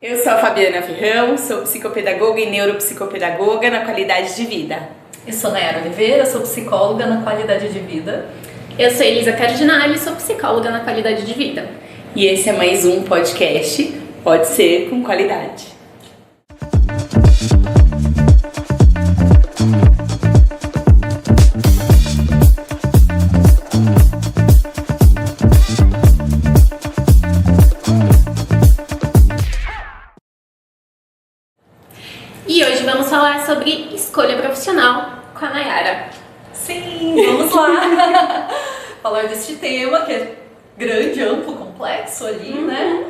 Eu sou a Fabiana Ferrão, sou psicopedagoga e neuropsicopedagoga na qualidade de vida. Eu sou Nayara Oliveira, sou psicóloga na qualidade de vida. Eu sou Elisa Cardinale, sou psicóloga na qualidade de vida. E esse é mais um podcast Pode Ser com Qualidade. E hoje vamos falar sobre escolha profissional com a Nayara. Sim, vamos lá! Falar deste tema que é grande, amplo, complexo ali, né?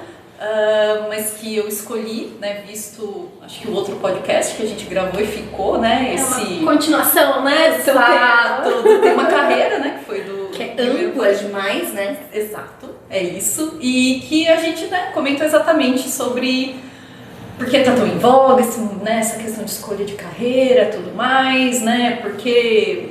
Mas que eu escolhi, né? Visto, acho que o outro podcast que a gente gravou e ficou, né? Uma continuação, né? Do seu Exato, do tema carreira, né? Que foi do Que é ampla demais, né? Exato, é isso. E que a gente, né, comentou exatamente sobre porque tá tão em voga essa questão de escolha de carreira, tudo mais, né? Porque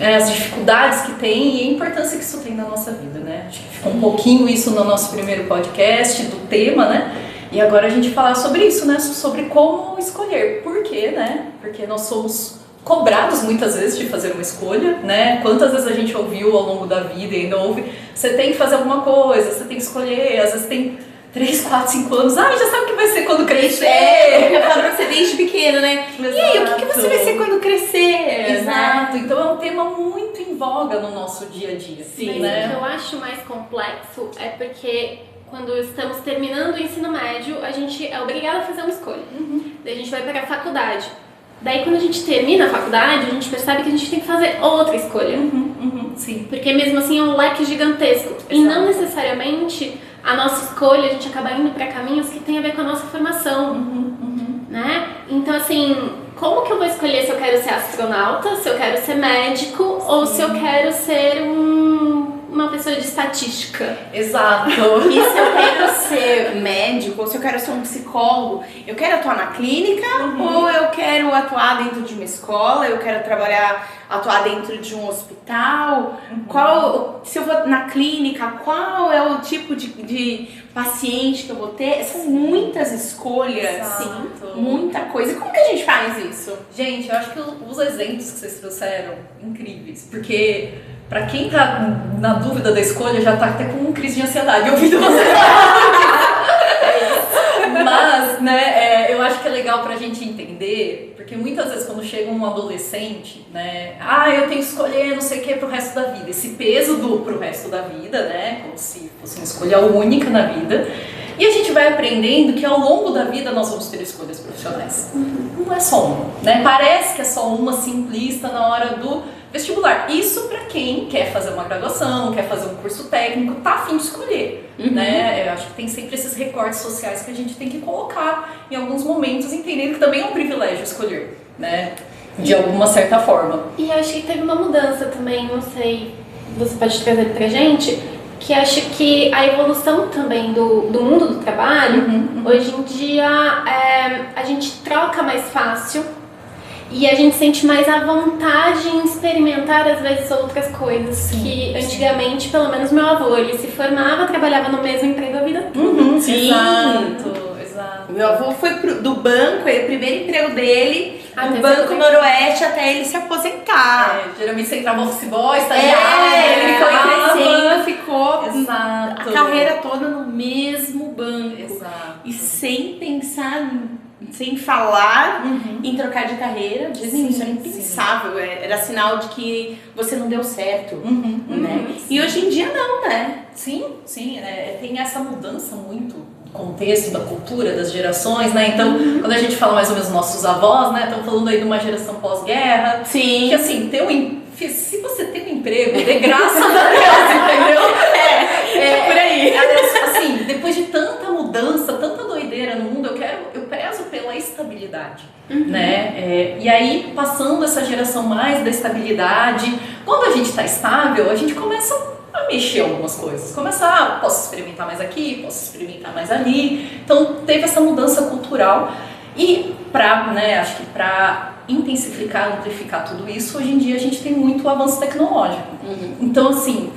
as dificuldades que tem e a importância que isso tem na nossa vida, né? Acho que ficou um pouquinho isso no nosso primeiro podcast do tema, né? E agora a gente falar sobre isso, né? Sobre como escolher. Por quê, né? Porque nós somos cobrados muitas vezes de fazer uma escolha, né? Quantas vezes a gente ouviu ao longo da vida e ainda ouve, você tem que fazer alguma coisa, você tem que escolher, às vezes tem 3, 4, 5 anos, já sabe o que vai ser quando crescer. Eu falo pra você desde pequeno, né? Exato. E aí, o que você vai ser quando crescer? Exato, Né? então é um tema muito em voga no nosso dia a dia. Sim, né? O que eu acho mais complexo é porque quando estamos terminando o ensino médio, a gente é obrigado a fazer uma escolha. Daí a gente vai para a faculdade. Daí quando a gente termina a faculdade, a gente percebe que a gente tem que fazer outra escolha. Sim. Porque mesmo assim é um leque gigantesco. E não necessariamente a nossa escolha, a gente acaba indo para caminhos que tem a ver com a nossa formação, né? Então, assim, como que eu vou escolher se eu quero ser astronauta, se eu quero ser médico ou se eu quero ser uma pessoa de estatística? Exato. E se eu quero ser médico ou se eu quero ser um psicólogo, eu quero atuar na clínica ou eu quero atuar dentro de uma escola, eu quero atuar dentro de um hospital? Se eu vou na clínica, qual é o tipo de paciente que eu vou ter? São muitas escolhas, Exato. Muita coisa. Como que a gente faz isso? Gente, eu acho que os exemplos que vocês trouxeram, incríveis, porque pra quem tá na dúvida da escolha já tá até com crise de ansiedade ouvindo você. Mas, né, eu acho que é legal pra gente entender, porque muitas vezes quando chega um adolescente, né, eu tenho que escolher não sei o que pro resto da vida, esse peso pro resto da vida, né, como se fosse uma escolha única na vida, e a gente vai aprendendo que ao longo da vida nós vamos ter escolhas profissionais. Não é só uma, né, parece que é só uma simplista na hora do vestibular. Isso para quem quer fazer uma graduação, quer fazer um curso técnico, tá a fim de escolher, né? Eu acho que tem sempre esses recortes sociais que a gente tem que colocar em alguns momentos, entendendo que também é um privilégio escolher, né? De alguma certa forma. E acho que teve uma mudança também, não sei, você pode trazer pra gente, que acho que a evolução também do mundo do trabalho, hoje em dia a gente troca mais fácil. E a gente sente mais a vontade em experimentar, às vezes, outras coisas. Que antigamente, pelo menos meu avô, ele se formava, trabalhava no mesmo emprego a vida toda. Sim. Exato. Meu avô foi do banco, o primeiro emprego dele, Até do Banco Noroeste até ele se aposentar. Geralmente você entrava office boy, estagiário, Ele foi crescendo, ficou Exato. a carreira toda no mesmo banco. Exato. E sem pensar, sem falar em trocar de carreira, dizem isso era impensável, era sinal de que você não deu certo, né? E hoje em dia não, né? Sim, tem essa mudança muito do contexto, da cultura, das gerações, né? Então, quando a gente fala mais ou menos dos nossos avós, né? Estamos falando aí de uma geração pós-guerra. Sim. Que assim, se você tem um emprego, dê graças a Deus, entendeu? Por aí. Assim, depois de tanta mudança, tanta doideira no mundo, eu prezo pela estabilidade, né? E aí, passando essa geração mais da estabilidade, quando a gente está estável, a gente começa a mexer algumas coisas. Começar, posso experimentar mais aqui, posso experimentar mais ali. Então, teve essa mudança cultural. E acho que para intensificar, amplificar tudo isso, hoje em dia a gente tem muito avanço tecnológico. Então, assim,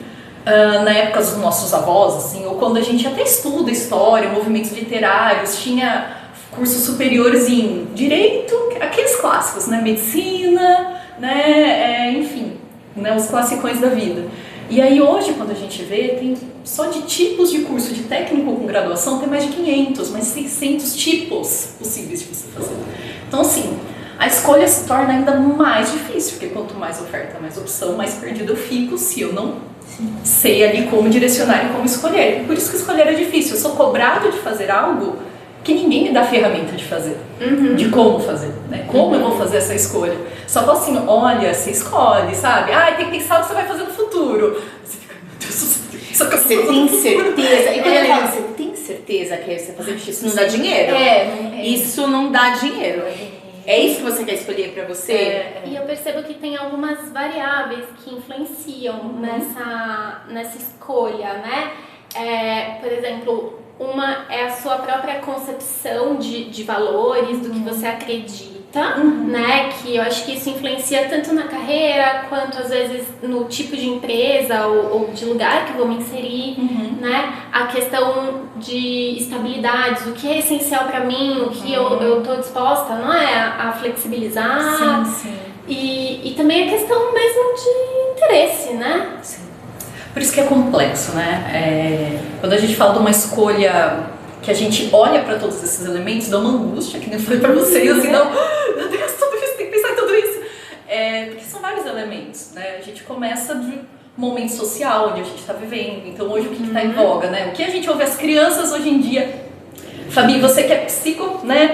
na época dos nossos avós, assim, ou quando a gente até estuda história, movimentos literários, tinha cursos superiores em direito, aqueles clássicos, né? Medicina, né? Enfim, né? Os classicões da vida. E aí hoje, quando a gente vê, tem só de tipos de curso de técnico com graduação, tem mais de 500, mais 600 tipos possíveis de você fazer. Então, assim, a escolha se torna ainda mais difícil, porque quanto mais oferta, mais opção, mais perdido eu fico se eu não sei ali como direcionar e como escolher. Por isso que escolher é difícil. Eu sou cobrado de fazer algo que ninguém me dá ferramenta de fazer, de como fazer, né? Como eu vou fazer essa escolha? Só falo assim, olha, você escolhe, sabe? Ah, tem que pensar o que você vai fazer no futuro. Você fica, meu Deus do céu. Você tem certeza? E quando eu falo, você tem certeza que você fazer isso não dá dinheiro? Isso não dá dinheiro. É isso que você quer escolher pra você? E eu percebo que tem algumas variáveis que influenciam nessa escolha, né? Por exemplo, uma é a sua própria concepção de valores, do que você acredita, né? Que eu acho que isso influencia tanto na carreira, quanto às vezes no tipo de empresa ou de lugar que eu vou me inserir, né? A questão de estabilidade, o que é essencial para mim, o que eu tô disposta, não é? A flexibilizar. Sim. E também a questão mesmo de interesse, né? Sim. Por isso que é complexo, né? Quando a gente fala de uma escolha que a gente olha para todos esses elementos, dá uma angústia, que nem eu falei para vocês, assim, não, meu Deus, tudo isso, tem que pensar em tudo isso. Porque são vários elementos, né? A gente começa de um momento social onde a gente está vivendo. Então, hoje, o que está em voga, né? O que a gente ouve as crianças hoje em dia? Fabi, você que é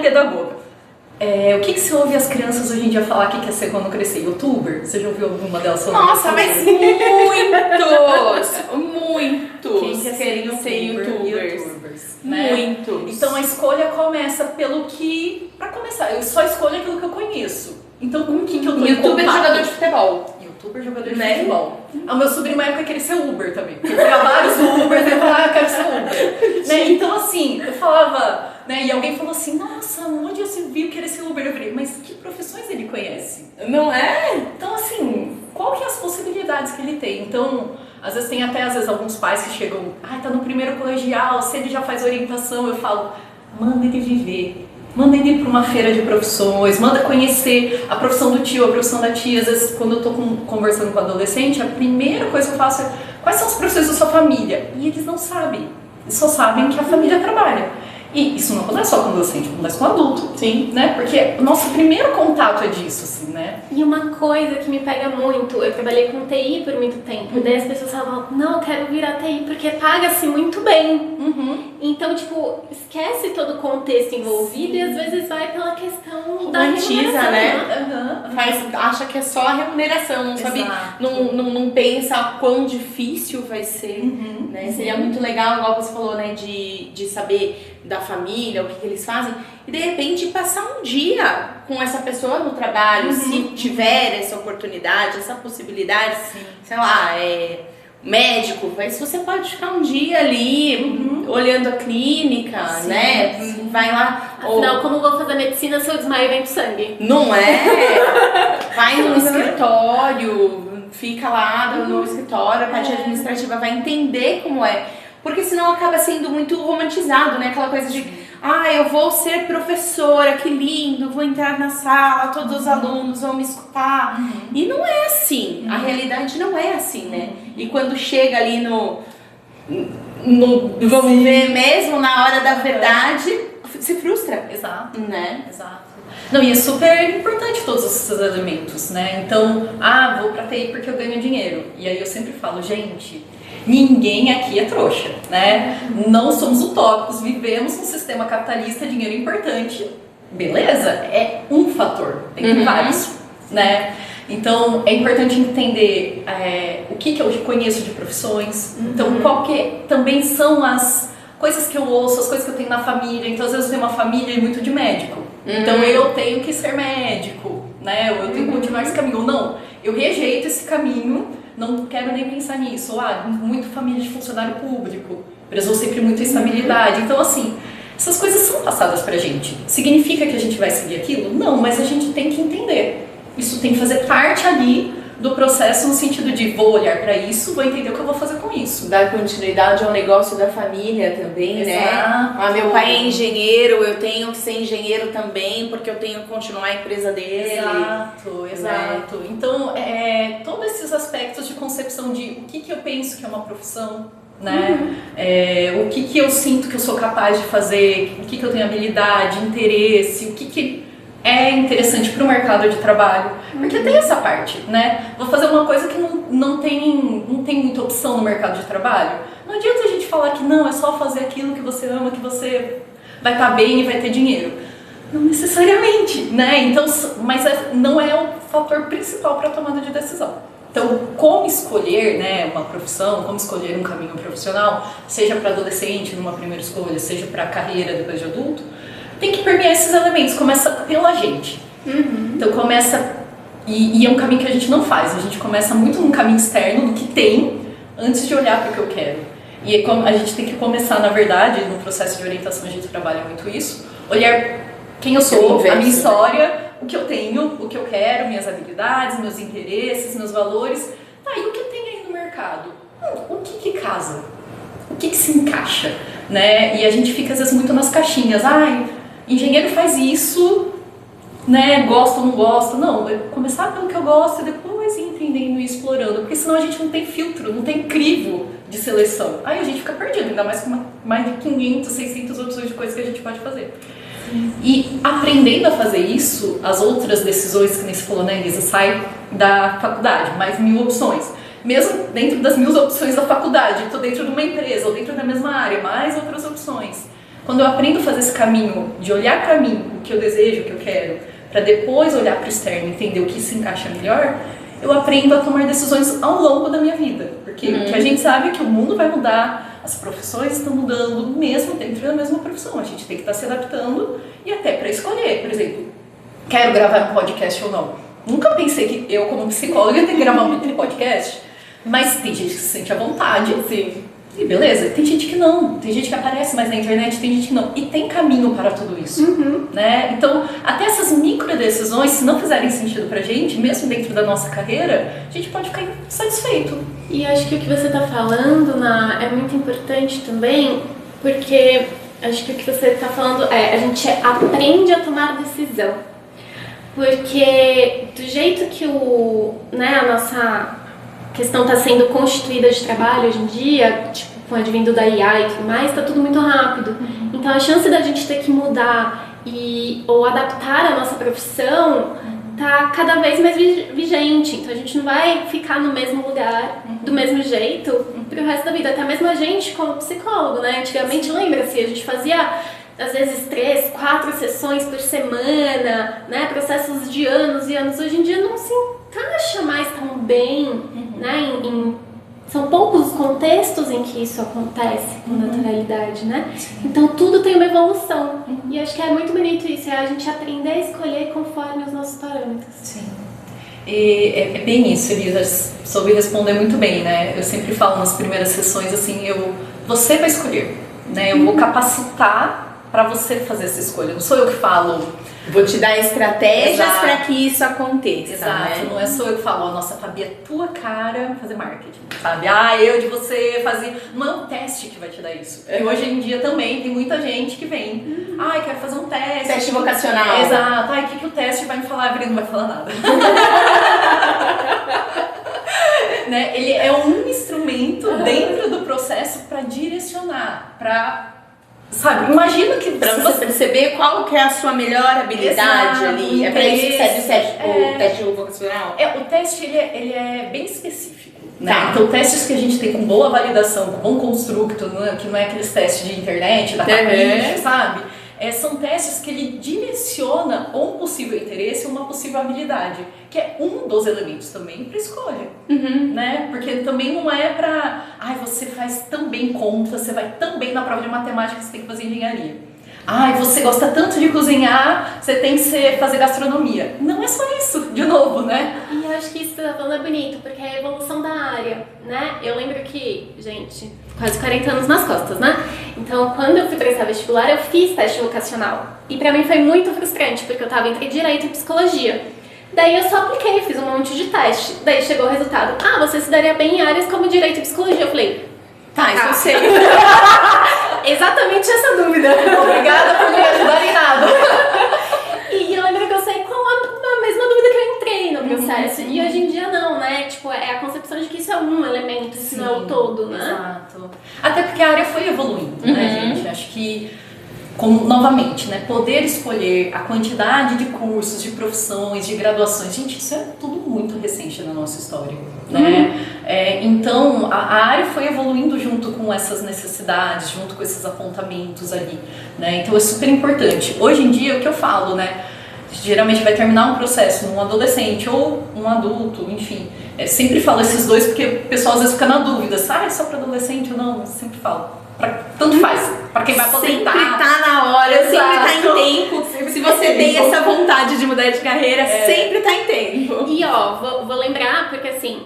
pedagoga. O que você ouve as crianças hoje em dia falar que quer ser quando crescer? YouTuber? Você já ouviu alguma delas falando? Nossa, mas muitos! Quem quer ser YouTubers? Né? Muitos! Então a escolha começa pelo que... Pra começar, eu só escolho aquilo que eu conheço. Então com o que eu tô YouTuber jogador de futebol. YouTuber jogador de futebol. O meu sobrinho na época queria ser Uber também. Porque tinha vários Ubers, ele falava, eu quero ser Uber. Né? Então assim, eu falava... Né? E alguém falou assim, nossa, onde eu se viu querer ser Uber? Eu falei, mas que profissões ele conhece? Não é? Então assim, qual que é as possibilidades que ele tem? Então, às vezes tem até alguns pais que chegam, tá no primeiro colegial, se ele já faz orientação, eu falo, manda ele viver. Manda ele ir para uma feira de profissões, manda conhecer a profissão do tio, a profissão da tia. Às vezes, quando eu estou conversando com adolescente, a primeira coisa que eu faço é, quais são as profissões da sua família? E eles não sabem, eles só sabem que a família trabalha. E isso não acontece só com adolescente, acontece com adulto. Sim. Né? Porque o nosso primeiro contato é disso, assim, né? E uma coisa que me pega muito, eu trabalhei com TI por muito tempo, daí as pessoas falavam, não, eu quero virar TI porque paga-se muito bem. Então, tipo, esquece todo o contexto envolvido e às vezes vai pela questão da remuneração, né? Acha que é só a remuneração, não sabe, não pensa quão difícil vai ser, né? Seria muito legal, igual você falou, né, de saber da família, o que eles fazem, e de repente passar um dia com essa pessoa no trabalho, se tiver essa oportunidade, essa possibilidade, sei lá, médico, mas você pode ficar um dia ali olhando a clínica, né? Vai lá. Afinal, como vou fazer medicina se eu desmaio e vem pro sangue? Não é? Vai no escritório, fica lá no escritório, a parte administrativa vai entender como é. Porque senão acaba sendo muito romantizado, né? Aquela coisa de, eu vou ser professora, que lindo, vou entrar na sala, todos os alunos vão me escutar. E não é assim, a realidade não é assim, né? E quando chega ali no vamos ver mesmo, na hora da verdade, se frustra. Exato. Né? Exato. Não, e é super importante todos esses elementos, né? Então, vou pra TI porque eu ganho dinheiro. E aí eu sempre falo, gente... Ninguém aqui é trouxa, né? Não somos utópicos, vivemos num sistema capitalista, dinheiro é importante, beleza? É um fator, tem vários, né? Então é importante entender o que eu conheço de profissões, então qual que também são as coisas que eu ouço, as coisas que eu tenho na família. Então às vezes eu tenho uma família muito de médico, então eu tenho que ser médico, né? Ou eu tenho que continuar esse caminho, ou não, eu rejeito esse caminho. Não quero nem pensar nisso. Muito família de funcionário público, prezou sempre muita estabilidade. Então, assim, essas coisas são passadas pra gente. Significa que a gente vai seguir aquilo? Não, mas a gente tem que entender. Isso tem que fazer parte ali do processo no sentido de vou olhar para isso, vou entender o que eu vou fazer com isso. Dar continuidade ao negócio da família também, né? Meu pai é engenheiro, eu tenho que ser engenheiro também, porque eu tenho que continuar a empresa dele. Exato. Né? Então, todos esses aspectos de concepção de o que eu penso que é uma profissão, né? O que eu sinto que eu sou capaz de fazer, o que eu tenho habilidade, interesse, o que é interessante para o mercado de trabalho, porque tem essa parte, né? Vou fazer uma coisa que não tem muita opção no mercado de trabalho. Não adianta a gente falar que não, é só fazer aquilo que você ama, que você vai estar bem e vai ter dinheiro. Não necessariamente, né? Então, mas não é o fator principal para a tomada de decisão. Então, como escolher, né, uma profissão, como escolher um caminho profissional, seja para adolescente numa primeira escolha, seja para carreira depois de adulto, tem que permear esses elementos, começa pela gente. Então começa, e é um caminho que a gente não faz, a gente começa muito num caminho externo do que tem, antes de olhar para o que eu quero. E a gente tem que começar, na verdade, no processo de orientação a gente trabalha muito isso, olhar quem eu sou, a minha história, o que eu tenho, o que eu quero, minhas habilidades, meus interesses, meus valores. Tá, e o que tem aí no mercado? O que casa? O que se encaixa? Né? E a gente fica às vezes muito nas caixinhas. Engenheiro faz isso, né? Gosto ou não gosto. Não, começar pelo que eu gosto e depois ir entendendo e explorando, porque senão a gente não tem filtro, não tem crivo de seleção. Aí a gente fica perdido, ainda mais com mais de 500, 600 opções de coisas que a gente pode fazer. E aprendendo a fazer isso, as outras decisões que nem se falou, né, Elisa, sai da faculdade, mais 1000 opções. Mesmo dentro das 1000 opções da faculdade, estou dentro de uma empresa ou dentro da mesma área, mais outras opções. Quando eu aprendo a fazer esse caminho de olhar para mim, o que eu desejo, o que eu quero, para depois olhar para o externo e entender o que se encaixa melhor, eu aprendo a tomar decisões ao longo da minha vida. Porque o que a gente sabe é que o mundo vai mudar, as profissões estão mudando, mesmo dentro da mesma profissão. A gente tem que estar se adaptando e até para escolher. Por exemplo, quero gravar um podcast ou não. Nunca pensei que eu, como psicóloga, ia ter que gravar um podcast, mas tem gente que se sente à vontade. Sim. E beleza, tem gente que não, tem gente que aparece mais na internet, tem gente que não. E tem caminho para tudo isso, né? Então, até essas micro decisões, se não fizerem sentido pra gente, mesmo dentro da nossa carreira, a gente pode ficar insatisfeito. E acho que o que você está falando, é muito importante também, porque acho que o que você está falando a gente aprende a tomar decisão. Porque do jeito que a nossa questão está sendo constituída de trabalho hoje em dia, tipo, com o advindo da IA e tudo mais, está tudo muito rápido. Então a chance da gente ter que mudar ou adaptar a nossa profissão tá cada vez mais vigente. Então a gente não vai ficar no mesmo lugar, do mesmo jeito, pro resto da vida. Até mesmo a gente como psicólogo, né? Antigamente, lembra-se, a gente fazia às vezes 3, 4 sessões por semana, né? Processos de anos e anos. Hoje em dia não se encaixa mais tão bem, né? São poucos os contextos em que isso acontece com naturalidade, né? Então tudo tem uma evolução. E acho que é muito bonito isso, a gente aprender a escolher conforme os nossos parâmetros. Sim. E é bem isso, Elisa, soube responder muito bem, né? Eu sempre falo nas primeiras sessões assim, você vai escolher, né? Eu vou capacitar para você fazer essa escolha. Não sou eu que falo. Vou te dar estratégias para que isso aconteça. Exato, né? Não é só eu que falo, nossa, Fabi, é tua cara fazer marketing, sabe? Eu de você fazer. Não é um teste que vai te dar isso. E hoje em dia também tem muita gente que vem. Quero fazer um teste. Teste vocacional. Exato. O que o teste vai me falar? Ele não vai falar nada. Né? Ele é um instrumento dentro do processo para direcionar, sabe, imagina que pra você perceber qual que é a sua melhor habilidade ali. É pra isso que serve o teste vocacional? O teste ele é bem específico, né? Tá. Então testes que a gente tem com boa validação, com bom construto, que não é aqueles testes de internet, da capricho, sabe? São testes que ele direciona ou um possível interesse ou uma possível habilidade, que é um dos elementos também para escolha, né? Porque também não é para, você faz tão bem conta, você vai tão bem na prova de matemática que você tem que fazer engenharia. Você gosta tanto de cozinhar, você tem que fazer gastronomia. Não é só isso, de novo, né? E eu acho que isso que você tá falando é bonito, porque é a evolução da área, né? Eu lembro que, gente, quase 40 anos nas costas, né? Então, quando eu fui prestar vestibular, eu fiz teste vocacional. E pra mim foi muito frustrante, porque eu tava entre direito e psicologia. Daí eu só apliquei, fiz um monte de teste. Daí chegou o resultado. Ah, você se daria bem em áreas como direito e psicologia. Eu falei, Tá, isso eu sei. exatamente essa dúvida. Obrigada por me ajudar em nada. E eu lembro que eu saí com a mesma dúvida que eu entrei no processo. E hoje em dia não, né? Tipo, é a concepção de que isso é um elemento, isso não é o todo, né? Exato. Até porque a área foi evoluindo, né, gente? Acho que, como, novamente, né, poder escolher a quantidade de cursos, de profissões, de graduações, gente, isso é tudo muito recente na nossa história, né? Então, a área foi evoluindo junto com essas necessidades, junto com esses apontamentos ali, né? Então, é super importante. Hoje em dia, o que eu falo, né? Geralmente vai terminar um processo num adolescente ou um adulto, enfim. Sempre falo esses dois porque o pessoal às vezes fica na dúvida, é só para adolescente ou não? Eu sempre falo, tanto faz, para quem vai aposentar. Sempre tá na hora, sempre tá em tempo. Se você tem tempo. essa vontade de mudar de carreira, sempre tá em tempo. E ó, vou lembrar, porque assim,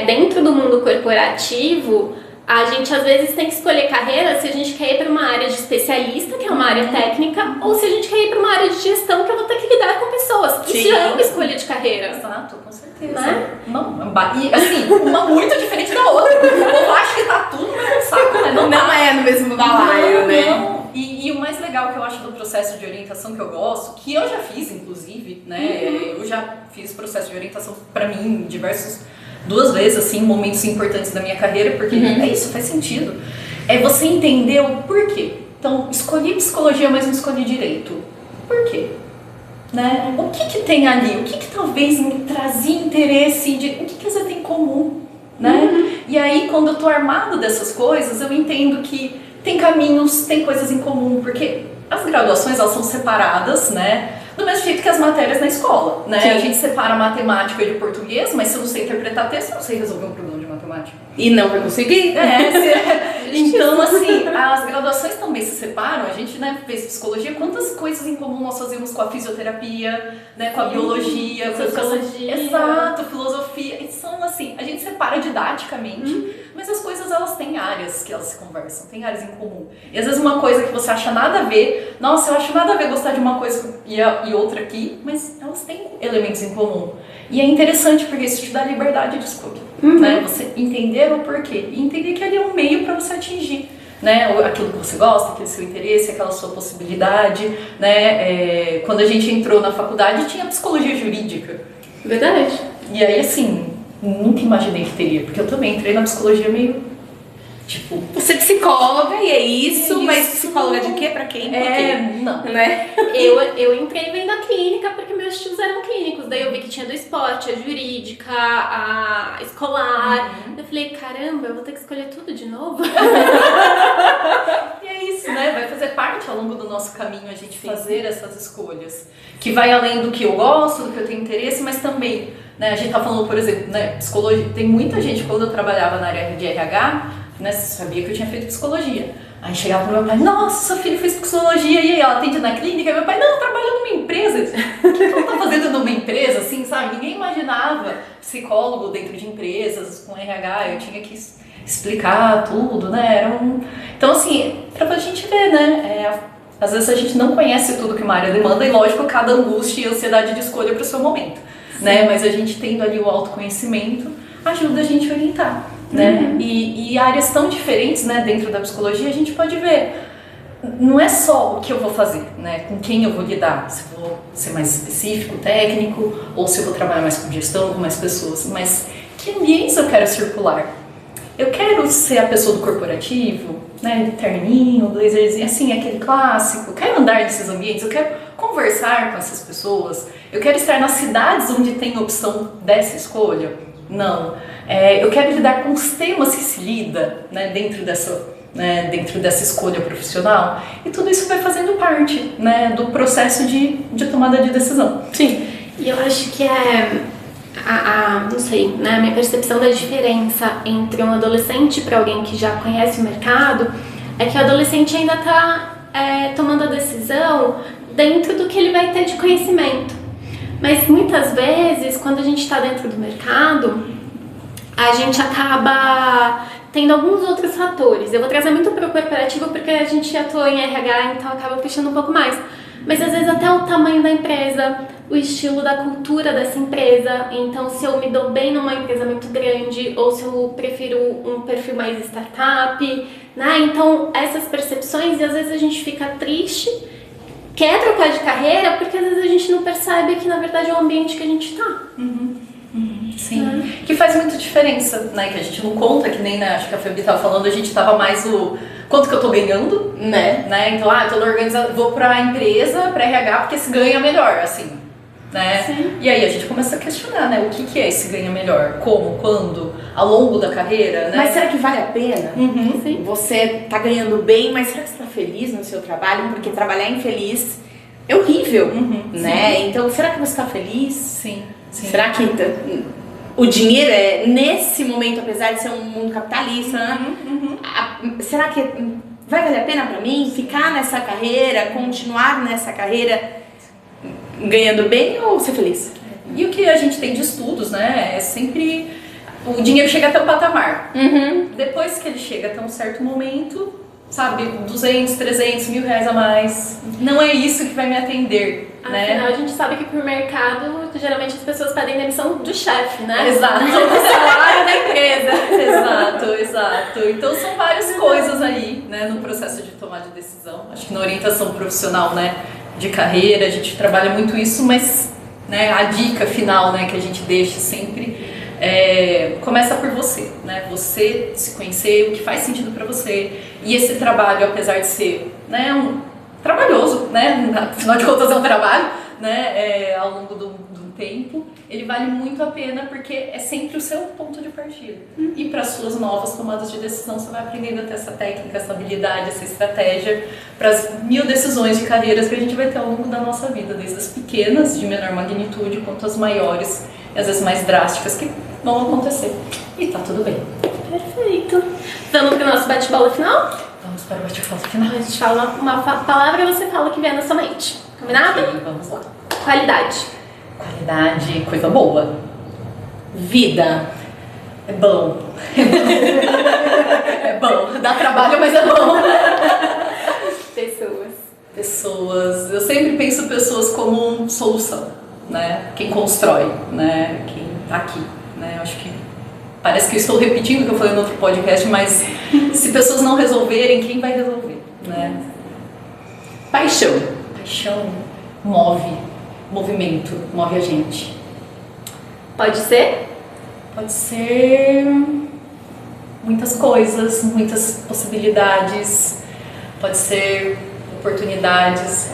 dentro do mundo corporativo, a gente às vezes tem que escolher carreira se a gente quer ir para uma área de especialista, que é uma área técnica, ou se a gente quer ir para uma área de gestão, que eu vou ter que lidar com pessoas. Isso já é uma escolha de carreira. Exato, com certeza. Né? Não, e assim, uma muito diferente da outra. O povo acha que tá tudo no mesmo saco, mas não Não tá. é no mesmo balaio, né? Não. E o mais legal que eu acho do processo de orientação que eu gosto, que eu já fiz, inclusive, né? Eu já fiz processo de orientação pra mim duas vezes, assim, momentos importantes da minha carreira, porque é isso, faz sentido. É você entender o porquê. Então, escolhi psicologia, mas não escolhi direito. Por quê? Né? O que tem ali? O que talvez me trazia interesse? O que às vezes tem em comum? Né? E aí, quando eu tô armado dessas coisas, eu entendo que tem caminhos, tem coisas em comum, porque as graduações, elas são separadas, né? Do mesmo jeito que as matérias na escola, né? Sim. A gente separa matemática de português, mas se eu não sei interpretar texto, eu não sei resolver um problema de matemática. E não vai conseguir? Então, assim, as graduações também se separam. A gente, né, fez psicologia. Quantas coisas em comum nós fazemos com a fisioterapia, né, com a biologia, com a sociologia. Exato, filosofia. E são assim, a gente separa didaticamente, mas as coisas, elas têm áreas que elas se conversam, tem áreas em comum. E às vezes uma coisa que você acha nada a ver, nossa, eu acho nada a ver gostar de uma coisa e outra aqui, mas elas têm elementos em comum. E é interessante porque isso te dá liberdade de escolha, né? Você entender o porquê e entender que ali é um meio para você atingir, né? Aquilo que você gosta, aquele seu interesse, aquela sua possibilidade, né? Quando a gente entrou na faculdade tinha psicologia jurídica. Verdade. E aí, assim, nunca imaginei que teria, porque eu também entrei na psicologia meio, tipo... Você é psicóloga e é isso, mas psicóloga de quê? Pra quem? Por quê? Não. Né? Eu entrei vendo a clínica porque meus tios eram clínicos. Daí eu vi que tinha do esporte, a jurídica, a escolar. Eu falei, caramba, eu vou ter que escolher tudo de novo? E é isso, né? Vai fazer parte ao longo do nosso caminho a gente fazer essas escolhas. Que vai além do que eu gosto, do que eu tenho interesse, mas também, né? A gente tá falando, por exemplo, né? Psicologia. Tem muita gente, quando eu trabalhava na área de RH, né? Sabia que eu tinha feito psicologia. Aí chegava pro meu pai, nossa, sua filha fez psicologia, e aí ela atende na clínica, e meu pai, não, trabalha numa empresa. O que ela tá fazendo numa empresa, assim, sabe? Ninguém imaginava psicólogo dentro de empresas, com RH, eu tinha que explicar tudo, né? Então, assim, pra gente ver, né? Às vezes a gente não conhece tudo que uma área demanda, e lógico, cada angústia e ansiedade de escolha pro seu momento, né? Mas a gente tendo ali o autoconhecimento, ajuda a gente a orientar. Né? E áreas tão diferentes, né, dentro da psicologia, a gente pode ver, não é só o que eu vou fazer, né, com quem eu vou lidar, se eu vou ser mais específico, técnico, ou se eu vou trabalhar mais com gestão, com mais pessoas, mas que ambientes eu quero circular? Eu quero ser a pessoa do corporativo, né, terninho, blazerzinho, assim, aquele clássico, eu quero andar nesses ambientes, eu quero conversar com essas pessoas, eu quero estar nas cidades onde tem opção dessa escolha? Não. Eu quero lidar com os temas que se lida, né, dentro dessa escolha profissional, e tudo isso vai fazendo parte, né, do processo de tomada de decisão. Sim. E eu acho que não sei, né, a minha percepção da diferença entre um adolescente para alguém que já conhece o mercado é que o adolescente ainda está tomando a decisão dentro do que ele vai ter de conhecimento. Mas muitas vezes, quando a gente está dentro do mercado, a gente acaba tendo alguns outros fatores. Eu vou trazer muito para o corporativo porque a gente atua em RH, então acaba puxando um pouco mais. Mas às vezes até até o tamanho da empresa, o estilo da cultura dessa empresa. Então, se eu me dou bem numa empresa muito grande ou se eu prefiro um perfil mais startup, né? Então, essas percepções, e às vezes a gente fica triste, quer trocar de carreira, porque às vezes a gente não percebe que na verdade é o ambiente que a gente tá. Sim, que faz muita diferença, né? Que a gente não conta, que nem, né, acho que a Fabi estava falando, a gente tava mais o quanto que eu tô ganhando, né? Então, eu tô organizando, vou pra empresa, pra RH, porque se ganha melhor, assim, né? Sim. E aí a gente começa a questionar, né? O que é esse ganha melhor? Como? Quando? Ao longo da carreira, né? Mas será que vale a pena? Sim. Você tá ganhando bem, mas será que você tá feliz no seu trabalho? Porque trabalhar infeliz é horrível, né? Sim. Então, será que você tá feliz? Sim. Será que o dinheiro é, nesse momento, apesar de ser um mundo capitalista, será que vai valer a pena pra mim ficar nessa carreira, continuar nessa carreira ganhando bem ou ser feliz? E o que a gente tem de estudos, né? É sempre o dinheiro chega até um patamar. Depois que ele chega até um certo momento, sabe, 200, 300, R$1.000 a mais, não é isso que vai me atender. Afinal, a gente sabe que por mercado, geralmente as pessoas pedem demissão do chefe, né? Exato. Do salário da empresa. Exato. Então são várias coisas aí, né, no processo de tomar de decisão. Acho que na orientação profissional, né, de carreira, a gente trabalha muito isso, mas, né, a dica final, né, que a gente deixa sempre começa por você, né? Você se conhecer, o que faz sentido para você. E esse trabalho, apesar de ser, né, trabalhoso, né? Afinal de contas é um trabalho, né? Ao longo do tempo, ele vale muito a pena porque é sempre o seu ponto de partida. E para suas novas tomadas de decisão, você vai aprendendo a ter essa técnica, essa habilidade, essa estratégia para as 1000 decisões de carreiras que a gente vai ter ao longo da nossa vida, desde as pequenas, de menor magnitude, quanto as maiores e às vezes mais drásticas que vão acontecer. E tá tudo bem. Perfeito. Vamos pro nosso bate-bola final? Vamos para o bate-bola final. A gente fala uma palavra e você fala o que vem na sua mente. Combinado? Ok, vamos lá. Qualidade. Qualidade, coisa boa. Vida. É bom. É bom. Dá trabalho, mas é bom. Pessoas. Eu sempre penso pessoas como solução, né? Quem constrói, né? Quem tá aqui, né? Eu acho que parece que eu estou repetindo o que eu falei no outro podcast, mas se pessoas não resolverem, quem vai resolver, né? Paixão. Paixão move, movimento, move a gente. Pode ser? Pode ser muitas coisas, muitas possibilidades, pode ser oportunidades.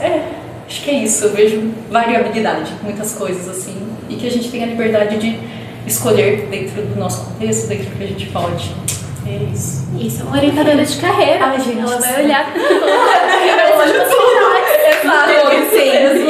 Acho que é isso, eu vejo variabilidade, muitas coisas assim, e que a gente tem a liberdade de escolher dentro do nosso contexto, dentro do que a gente pode. É isso. Isso é uma orientadora de carreira. Ai, gente, ela vai sim. olhar para as possibilidades. Exato, sim.